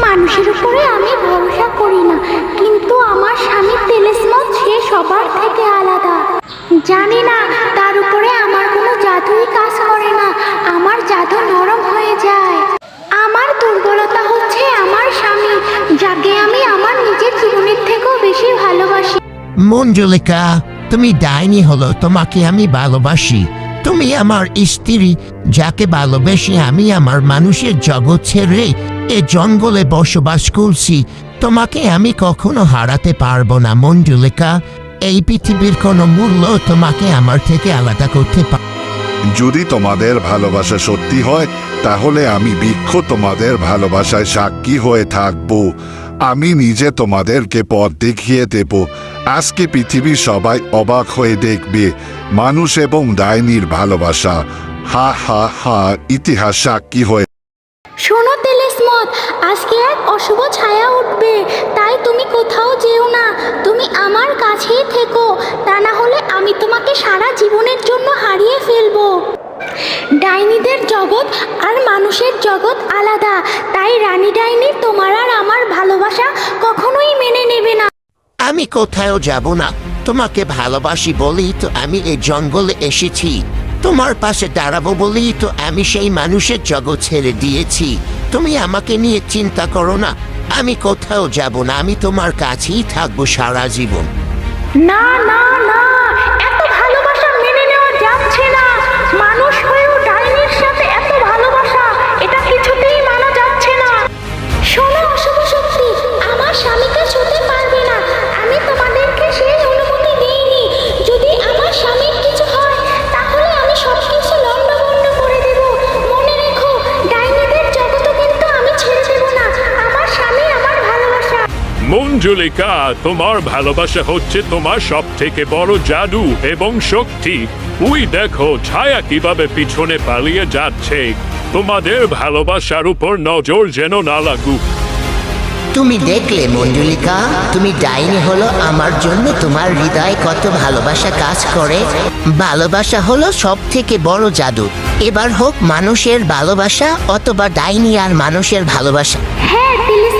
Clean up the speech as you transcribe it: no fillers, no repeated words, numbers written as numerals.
মানুষের উপরে আমি ভরসা করি না, কিন্তু আমার স্বামী তেলেসমত সে সবার থেকে আলাদা। জানি না, তার উপরে আমার কোনো জাদুই কাজ করে না, আমার জাদু নরম হয়ে যায়। আমার দুর্বলতা হচ্ছে আমার স্বামী, যাকে আমি আমার নিজের জীবনের থেকেও বেশি ভালোবাসি। মঞ্জুলিকা, তুমি ডাইনি হলো, তোমাকে আমি ভালোবাসি। তুমি আমার স্ত্রী, যাকে ভালোবেসে আমি আমার মানুষের জগৎ ছেড়ে এ জঙ্গলে বসবাস করছি। তোমাকে আমি কখনো হারাতে পারবো না মঞ্জুলিকা। এই পৃথিবীর কোনো মূল্য তোমাকে আমার থেকে আলাদা করতে পারে। যদি তোমাদের ভালোবাসা সত্যি হয়, তাহলে আমি বৃক্ষ তোমাদের ভালোবাসায় সাক্ষী হয়ে থাকব। আমি নিজে তোমাদেরকে পথ দেখিয়ে দেব। আজকে পৃথিবীর সবাই অবাক হয়ে দেখবে মানুষ এবং ডাইনির ভালোবাসা। হা হা হা, ইতিহাস সাক্ষী হয়ে। শোনো তেলেসমত, আজকে এক অশুভ ছায়া উঠবে, তাই তুমি কোথাও যেও না। তুমি আমার কাছেই থেকো, তা না হলে আমি তোমাকে সারা জীবনের জন্য হারিয়ে ফেলবো। ডাইনিদের জগৎ আর মানুষের জগৎ আলাদা, তাই রানী ডাইনি তোমার আর আমার ভালোবাসা কখনোই মেনে নেবে না। আমি কোথাও যাব না। তোমাকে ভালোবাসি বলেই তো আমি এই জঙ্গলে এসেছি। তোমার পাশে দাঁড়াবো বলেই তো আমি সেই মানুষের জগৎ ছেড়ে দিয়েছি। তুমি আমাকে নিয়ে চিন্তা করো না, আমি কোথাও যাব না। আমি তোমার কাছেই থাকবো সারা জীবন। না না না, এত ভালোবাসা মেনে নেওয়া যাচ্ছে না। মানুষ হয়েও ডাইনির সাথে এত ভালোবাসা, এটা কিছুতেই মানা যাচ্ছে না। শোনো অশুভ শক্তি, আমার স্বামীকে ছুঁতে পারবে না। আমি তোমাদেরকে সেই অনুমতি দিইনি। যদি আমার স্বামীর কিছু হয়, তাহলে আমি সবকিছু লণ্ডভণ্ড করে দেব। মনে রেখো, ডাইনিদের জগতও কিন্তু আমি ছেড়ে দেব না। আমার স্বামী আমার ভালোবাসা। মঞ্জুলিকা, তোমার ভালোবাসা হচ্ছে তোমার সব থেকে বড় জাদু এবং শক্তি। ওই দেখো ছায়া কিভাবে পিছনে পালিয়ে যাচ্ছে। তোমাদের ভালোবাসার উপর নজর যেন না লাগুক। তুমি দেখলে মঞ্জুলিকা, তুমি ডাইনি হলো আমার জন্য তোমার হৃদয়ে কত ভালোবাসা কাজ করে। ভালোবাসা হলো সব থেকে বড় জাদু। এবার হোক মানুষের ভালোবাসা অথবা ডাইনি আর মানুষের ভালোবাসা। হ্যাঁ তেলেসমত,